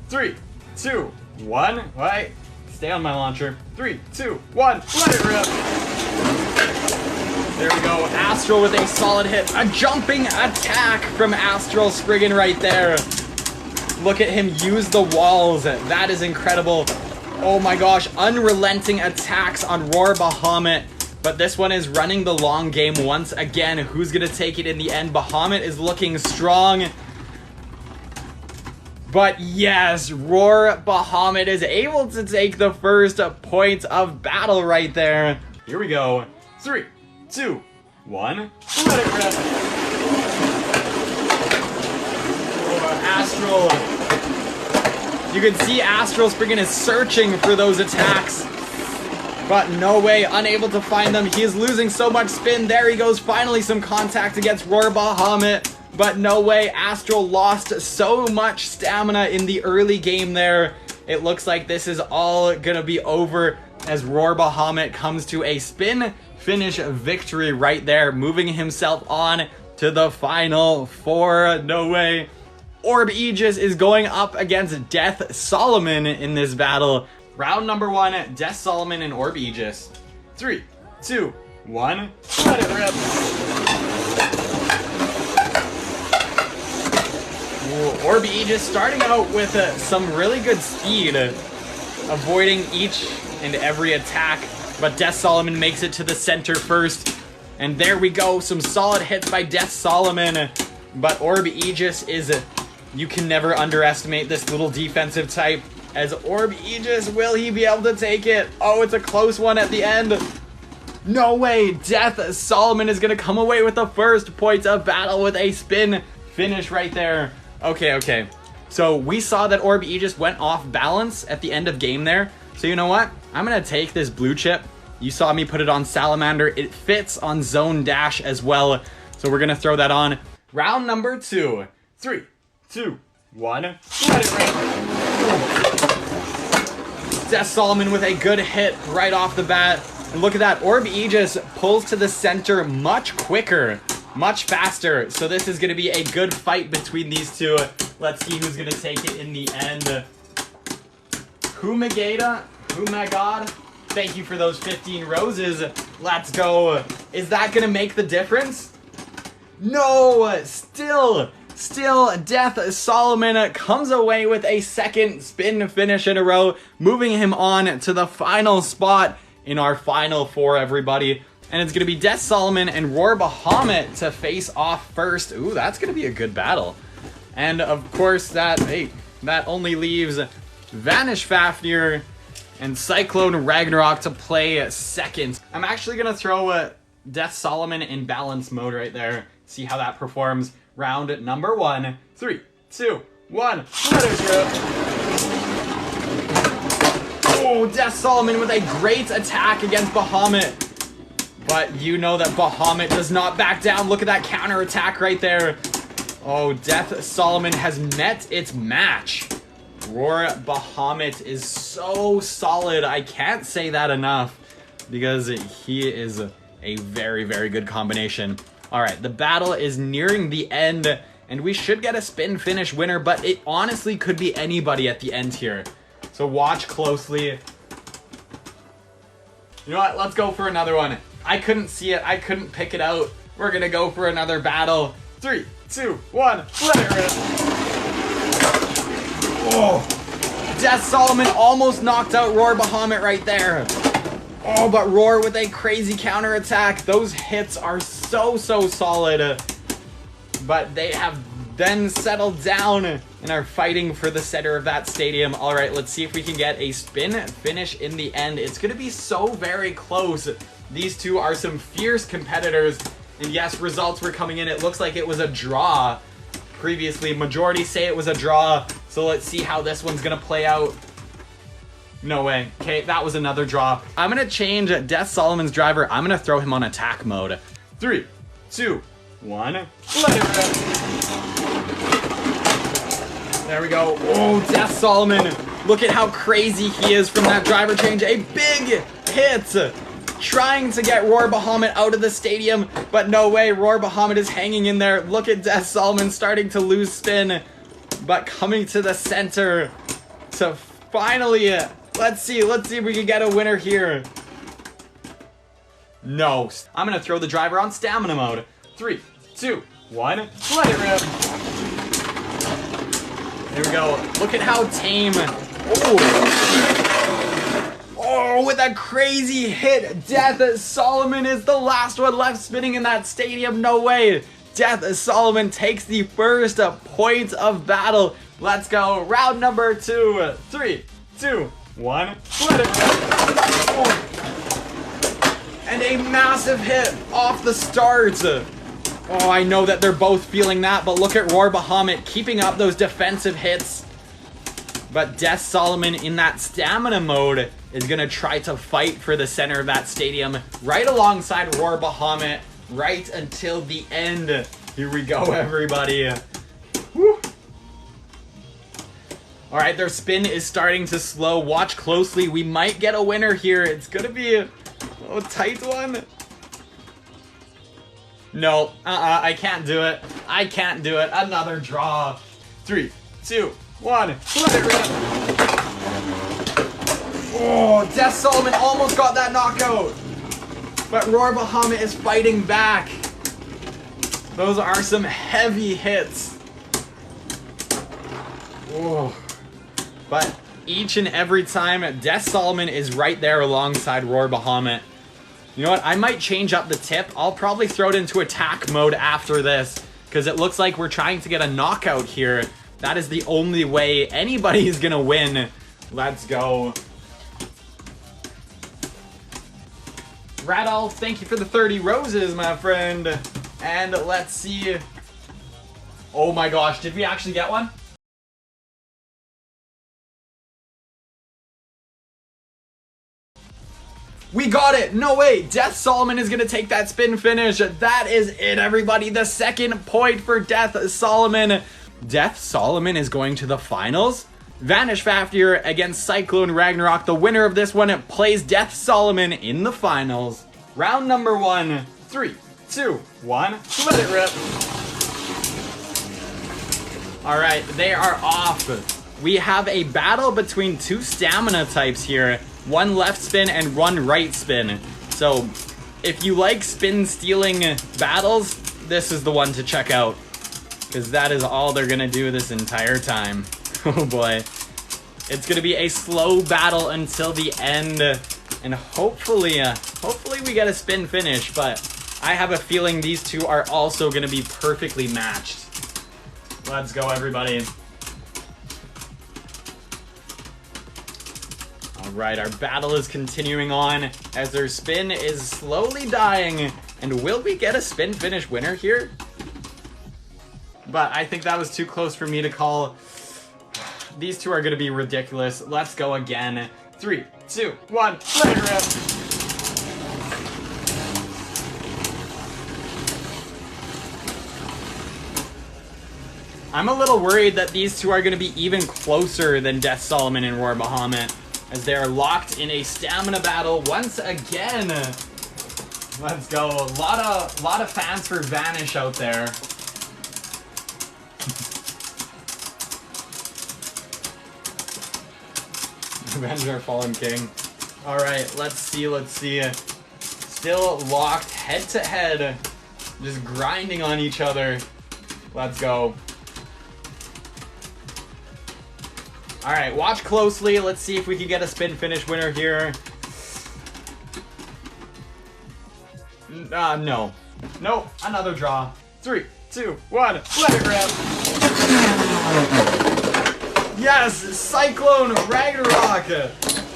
A: 3, 2, 1. Wait, stay on my launcher. 3, 2, 1. Let it rip. There we go. Astral with a solid hit. A jumping attack from Astral Spriggan right there. Look at him use the walls. That is incredible. Oh my gosh, unrelenting attacks on Bahamut. But this one is running the long game once again. Who's gonna take it in the end? Bahamut is looking strong. But yes, Bahamut is able to take the first point of battle right there. Here we go. 3, 2, 1. Let it rip. Astral. You can see Astral Spriggan is searching for those attacks. But no way, unable to find them. He is losing so much spin. There he goes, finally some contact against Bahamut. But no way, Astral lost so much stamina in the early game there. It looks like this is all gonna be over as Bahamut comes to a spin finish victory right there, moving himself on to the final 4. No way. Orb Aegis is going up against vsSolomon in this battle. Round number 1, vsSolomon and Orb Aegis. 3, 2, 1. Let it rip. Ooh, Orb Aegis starting out with some really good speed, avoiding each and every attack, but vsSolomon makes it to the center first. And there we go, some solid hits by vsSolomon, but Orb Aegis is, you can never underestimate this little defensive type, as Orb Aegis, will he be able to take it? Oh, it's a close one at the end. No way, vsSolomon is gonna come away with the first point of battle with a spin finish right there. Okay. So we saw that Orb Aegis went off balance at the end of game there. So you know what? I'm gonna take this blue chip. You saw me put it on Salamander. It fits on Zone Dash as well. So we're gonna throw that on. Round number 2. 3, 2, 1. Let it rain. vsSolomon with a good hit right off the bat. And look at that, Orb Aegis pulls to the center much quicker, much faster. So this is going to be a good fight between these two. Let's see who's going to take it in the end. Humagada, Humagod, thank you for those 15 roses. Let's go. Is that going to make the difference? No, still vsSolomon comes away with a second spin finish in a row, moving him on to the final spot in our final 4, everybody. And it's going to be vsSolomon and vsBahamut to face off first. Ooh, that's going to be a good battle. And of course, that only leaves Vanish Fafnir and Cyclone Ragnarok to play second. I'm actually going to throw vsSolomon in balance mode right there. See how that performs. Round number 1. 3, 2, 1. Let it go. Oh, vsSolomon with a great attack against Bahamut. But you know that Bahamut does not back down. Look at that counter attack right there. Oh, vsSolomon has met its match. vsBahamut is so solid. I can't say that enough because he is a very, very good combination. All right, the battle is nearing the end, and we should get a spin finish winner, but it honestly could be anybody at the end here. So watch closely. You know what? Let's go for another one. I couldn't see it. I couldn't pick it out. We're going to go for another battle. 3, 2, 1. Let it rip. Oh, vsSolomon almost knocked out vsBahamut right there. Oh, but Roar with a crazy counter attack. Those hits are so solid. But they have then settled down and are fighting for the center of that stadium. All right, let's see if we can get a spin finish in the end. It's going to be so very close. These two are some fierce competitors. And yes, results were coming in. It looks like it was a draw previously. Majority say it was a draw. So let's see how this one's going to play out. No way. Okay, that was another draw. I'm going to change vsSolomon's driver. I'm going to throw him on attack mode. 3, 2, 1. Let it rip. There we go. Oh, vsSolomon. Look at how crazy he is from that driver change. A big hit. Trying to get vsBahamut out of the stadium, but no way. vsBahamut is hanging in there. Look at vsSolomon starting to lose spin, but coming to the center to finally... Let's see if we can get a winner here. No. I'm going to throw the driver on stamina mode. 3, 2, 1. Let it rip. There we go. Look at how tame. Oh, with a crazy hit. vsSolomon is the last one left spinning in that stadium. No way. vsSolomon takes the first point of battle. Let's go. Round number 2. 3, 2, 1. Let it go. Oh. And a massive hit off the start. Oh, I know that they're both feeling that, but look at vsBahamut keeping up those defensive hits. But vsSolomon in that stamina mode is going to try to fight for the center of that stadium right alongside vsBahamut right until the end. Here we go, everybody. Woo. All right, their spin is starting to slow. Watch closely. We might get a winner here. It's going to be a tight one. No, I can't do it. I can't do it. Another draw. 3, 2, 1. Let it rip. Oh, vsSolomon almost got that knockout. But vsBahamut is fighting back. Those are some heavy hits. Oh. But each and every time, vsSolomon is right there alongside Bahamut. You know what? I might change up the tip. I'll probably throw it into attack mode after this, because it looks like we're trying to get a knockout here. That is the only way anybody is gonna win. Let's go. Radolf, thank you for the 30 roses, my friend. And let's see. Oh my gosh, did we actually get one? We got it! No way! vsSolomon is gonna take that spin finish. That is it, everybody. The second point for vsSolomon. vsSolomon is going to the finals. Vanish Fafnir against Cyclone Ragnarok. The winner of this one plays vsSolomon in the finals. Round number 1. 3, 2, 1. Let it rip. Alright, they are off. We have a battle between two stamina types here. One left spin and one right spin. So, if you like spin stealing battles, this is the one to check out. Because that is all they're gonna do this entire time. Oh boy. It's gonna be a slow battle until the end. And hopefully we get a spin finish. But I have a feeling these two are also gonna be perfectly matched. Let's go, everybody. Alright, our battle is continuing on as their spin is slowly dying. And will we get a spin finish winner here? But I think that was too close for me to call. These two are going to be ridiculous. Let's go again. 3, 2, 1, let it rip. I'm a little worried that these two are going to be even closer than vsSolomon and Bahamut, as they are locked in a stamina battle once again. Let's go. A lot of fans for Vanish out there. Avenge our fallen king. Alright, let's see. Still locked head to head. Just grinding on each other. Let's go. Alright, watch closely. Let's see if we can get a spin finish winner here. No. Nope, another draw. 3, 2, 1, let it rip. Yes, Cyclone Ragnarok.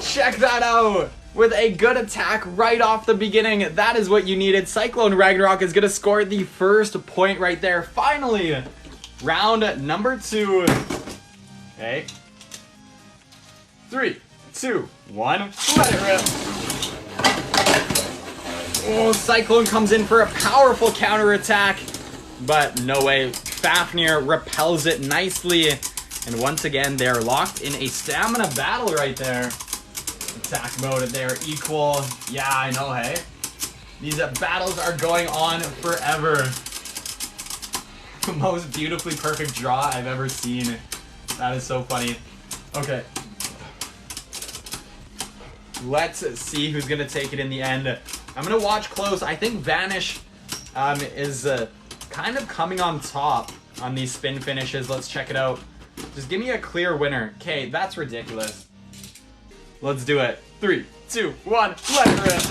A: Check that out. With a good attack right off the beginning. That is what you needed. Cyclone Ragnarok is going to score the first point right there. Finally, round number 2. Okay. 3, 2, 1, let it rip. Oh, Cyclone comes in for a powerful counterattack, but no way. Fafnir repels it nicely, and once again, they're locked in a stamina battle right there. Attack mode, they're equal. Yeah, I know, hey? These battles are going on forever. The most beautifully perfect draw I've ever seen. That is so funny. Okay. Let's see who's going to take it in the end. I'm going to watch close. I think Vanish is kind of coming on top on these spin finishes. Let's check it out. Just give me a clear winner. Okay, that's ridiculous. Let's do it. 3, 2, 1, let it rip.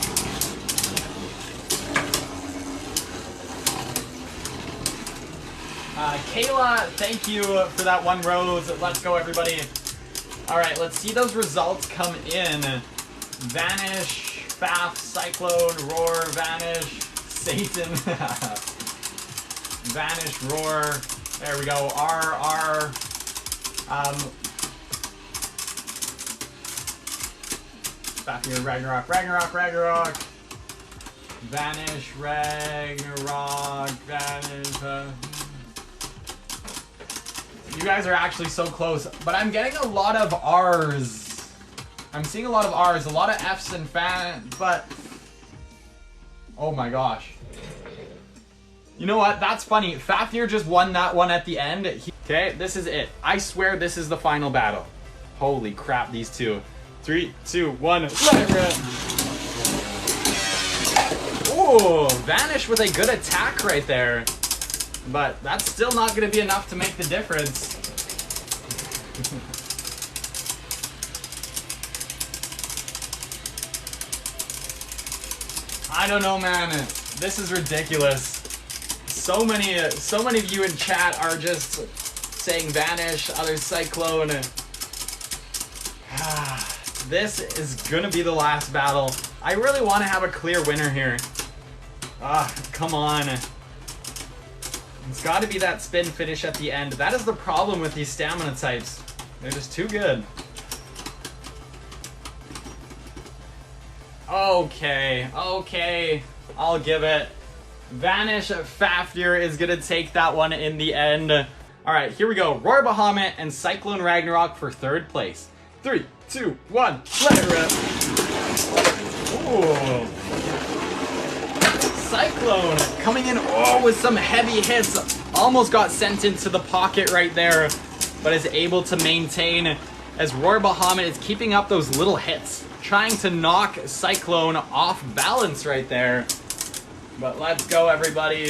A: Kayla, thank you for that 1 rose. Let's go, everybody. Alright, let's see those results come in. Vanish, Faf, Cyclone, Roar, Vanish, Satan. Vanish, Roar. There we go. R. Fafnir, Ragnarok. Vanish, Ragnarok, Vanish. You guys are actually so close, but I'm getting a lot of R's. I'm seeing a lot of R's, a lot of F's and but oh my gosh. You know what? That's funny. Fafnir just won that one at the end. Okay, this is it. I swear this is the final battle. Holy crap, these two. 3, 2, 1, let it rip. Oh, Vanish with a good attack right there. But that's still not going to be enough to make the difference. I don't know, man. This is ridiculous. So many of you in chat are just saying Vanish, others Cyclone. This is gonna be the last battle. I really want to have a clear winner here. Come on. It's got to be that spin finish at the end. That is the problem with these stamina types. They're just too good. Okay, I'll give it. Vanish Fafnir is gonna take that one in the end. Alright, here we go. Orb Aegis and Cyclone Ragnarok for third place. 3, 2, 1, let it rip. Ooh. Cyclone coming in, with some heavy hits. Almost got sent into the pocket right there, but is able to maintain as Orb Aegis is keeping up those little hits, trying to knock Cyclone off balance right there. But let's go, everybody.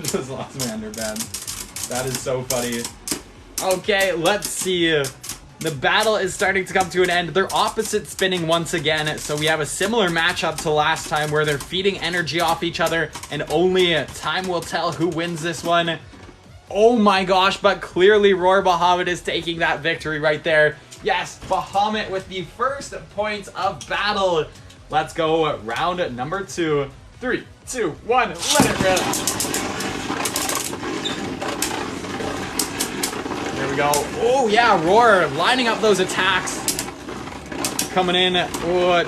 A: Just lost my underband. That is so funny. Okay, let's see. The battle is starting to come to an end. They're opposite spinning once again, so we have a similar matchup to last time where they're feeding energy off each other, and only time will tell who wins this one. Oh my gosh, but clearly Orb Aegis is taking that victory right there. Yes, Bahamut with the first point of battle. Let's go round number 2. 3, 2, 1, let it rip. There we go. Oh yeah, Roar lining up those attacks. Coming in,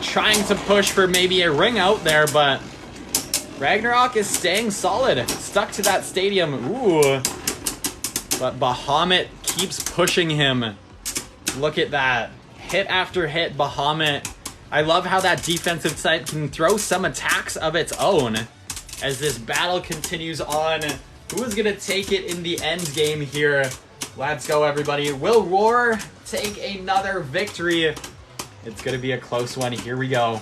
A: trying to push for maybe a ring out there, but Ragnarok is staying solid. Stuck to that stadium. Ooh. But Bahamut keeps pushing him. Look at that. Hit after hit, Bahamut. I love how that defensive type can throw some attacks of its own as this battle continues on. Who is going to take it in the end game here? Let's go, everybody. Will Roar take another victory? It's going to be a close one. Here we go.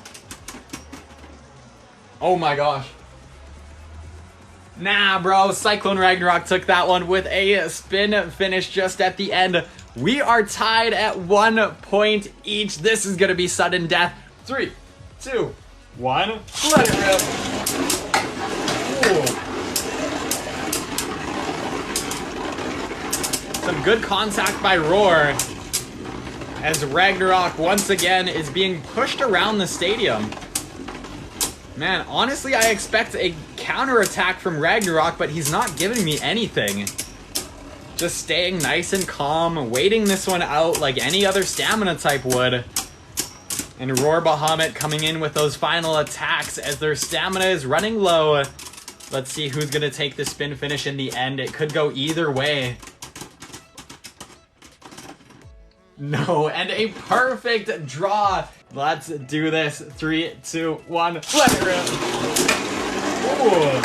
A: Oh my gosh. Nah, bro. Cyclone Ragnarok took that one with a spin finish just at the end. We are tied at 1 point each. This is going to be sudden death. 3, 2, 1. Let it rip. Ooh. Some good contact by Roar as Ragnarok once again is being pushed around the stadium. Man, honestly, I expect a counterattack from Ragnarok, but he's not giving me anything. Just staying nice and calm, waiting this one out like any other stamina type would. And Orb Aegis coming in with those final attacks as their stamina is running low. Let's see who's going to take the spin finish in the end. It could go either way. No, and a perfect draw. Let's do this. 3, 2, 1. Let it rip. Ooh.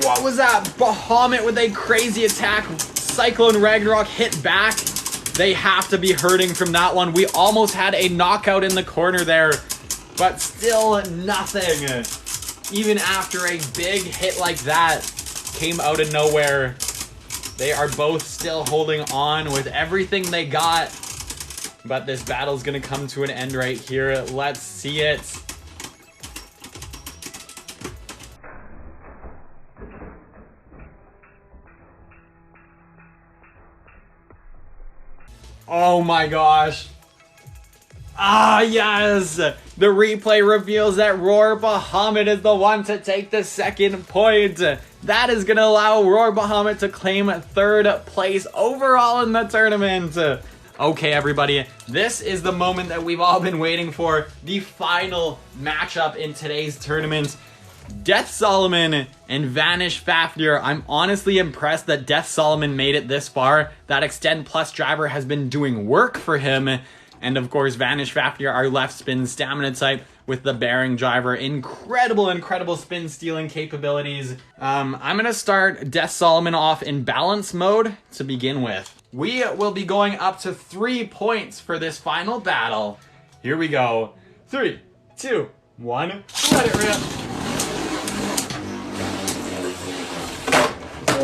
A: What was that? Bahamut with a crazy attack. Cyclone Ragnarok hit back. They have to be hurting from that one. We almost had a knockout in the corner there, but still nothing. Even after a big hit like that came out of nowhere, they are both still holding on with everything they got. But this battle's gonna come to an end right here. Let's see it. Oh my gosh. Ah, yes! The replay reveals that Orb Aegis is the one to take the second point. That is going to allow Orb Aegis to claim third place overall in the tournament. Okay, everybody, this is the moment that we've all been waiting for. The final matchup in today's tournament. vsSolomon and Vanish Fafnir. I'm honestly impressed that vsSolomon made it this far. That Extend Plus driver has been doing work for him. And of course, Vanish Fafnir, our left spin stamina type with the bearing driver. Incredible spin stealing capabilities. I'm going to start vsSolomon off in balance mode to begin with. We will be going up to 3 points for this final battle. Here we go. 3, 2, 1. Let it rip.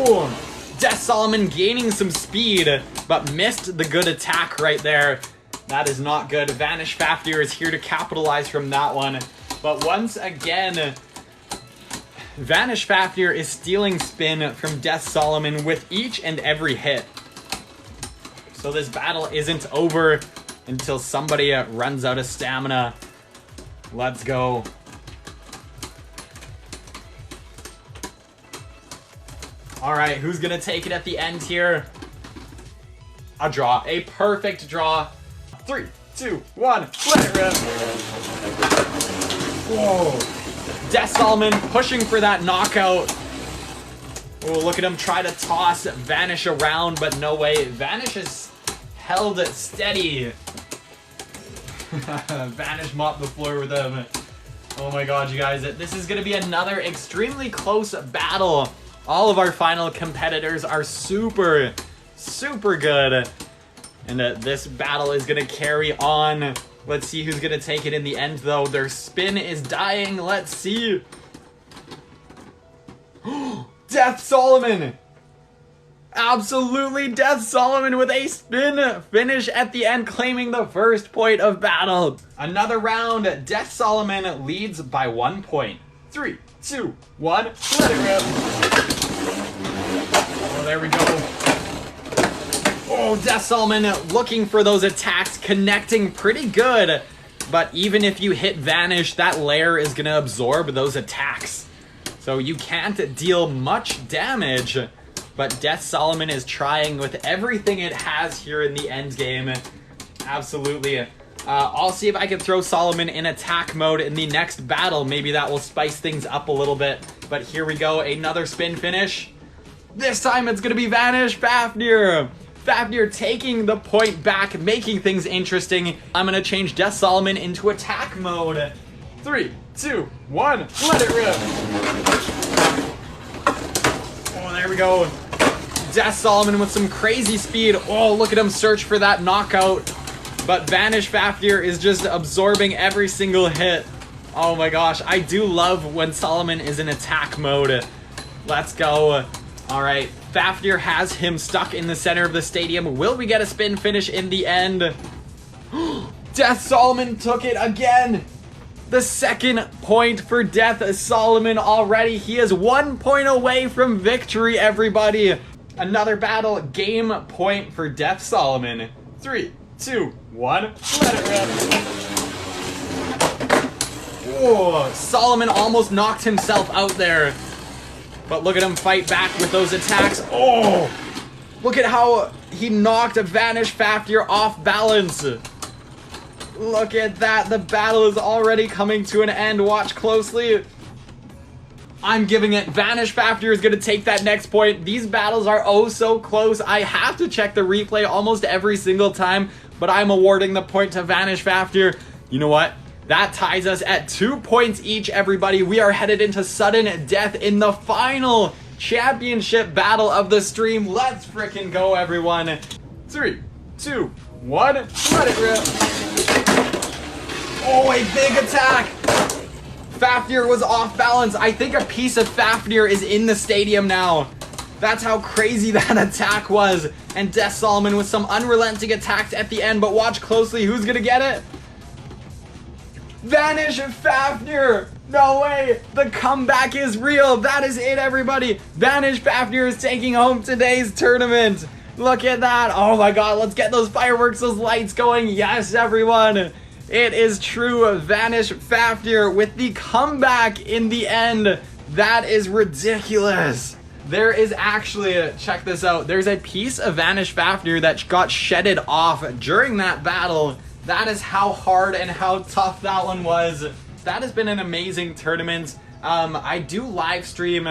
A: Ooh, vsSolomon gaining some speed, but missed the good attack right there. That is not good. Vanish Fafnir is here to capitalize from that one. But once again, Vanish Fafnir is stealing spin from vsSolomon with each and every hit. So this battle isn't over until somebody runs out of stamina. Let's go. All right, who's gonna take it at the end here? A draw, a perfect draw. 3, 2, 1, let it rip. Whoa. vsSolomon pushing for that knockout. Oh, look at him try to toss Vanish around, but no way. Vanish is held steady. Vanish mopped the floor with him. Oh my god, you guys. This is going to be another extremely close battle. All of our final competitors are super, super good. And this battle is going to carry on. Let's see who's going to take it in the end, though. Their spin is dying. Let's see. vsSolomon! Absolutely vsSolomon with a spin finish at the end, claiming the first point of battle. Another round. vsSolomon leads by 1 point. 3, 2, 1, let it rip. Oh, there we go. Oh, vsSolomon looking for those attacks, connecting pretty good. But even if you hit Vanish, that layer is going to absorb those attacks. So you can't deal much damage. But vsSolomon is trying with everything it has here in the end game. Absolutely. I'll see if I can throw Solomon in attack mode in the next battle. Maybe that will spice things up a little bit. But here we go, another spin finish. This time it's going to be Vanish Fafnir. Fafnir taking the point back, making things interesting. I'm going to change vsSolomon into attack mode. 3, 2, 1, let it rip. Oh, there we go. vsSolomon with some crazy speed. Oh, look at him search for that knockout. But Vanish Fafnir is just absorbing every single hit. Oh my gosh, I do love when Solomon is in attack mode. Let's go. All right, Fafnir has him stuck in the center of the stadium. Will we get a spin finish in the end? vsSolomon took it again. The second point for vsSolomon already. He is 1 point away from victory, everybody. Another battle, game point for vsSolomon. 3, 2, 1, let it rip. Whoa, Solomon almost knocked himself out there. But look at him fight back with those attacks. Oh, look at how he knocked a Vanish Fafnir off balance. Look at that. The battle is already coming to an end. Watch closely. I'm giving it. Vanish Fafnir is going to take that next point. These battles are oh so close. I have to check the replay almost every single time, but I'm awarding the point to Vanish Fafnir. You know what? That ties us at 2 points each, everybody. We are headed into sudden death in the final championship battle of the stream. Let's frickin' go, everyone. 3, 2, 1, let it rip. Oh, a big attack. Fafnir was off balance. I think a piece of Fafnir is in the stadium now. That's how crazy that attack was. And vsSolomon with some unrelenting attacks at the end, but watch closely. Who's gonna get it? Vanish Fafnir! No way! The comeback is real! That is it, everybody! Vanish Fafnir is taking home today's tournament! Look at that! Oh my god, let's get those fireworks, those lights going! Yes, everyone! It is true, Vanish Fafnir with the comeback in the end! That is ridiculous! There is actually, check this out, there's a piece of Vanish Fafnir that got shedded off during that battle. That is how hard and how tough that one was. That has been an amazing tournament. I do live stream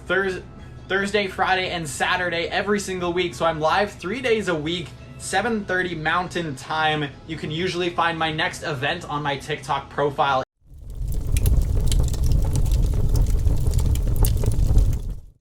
A: Thursday, Friday, and Saturday every single week. So I'm live 3 days a week, 7:30 Mountain Time. You can usually find my next event on my TikTok profile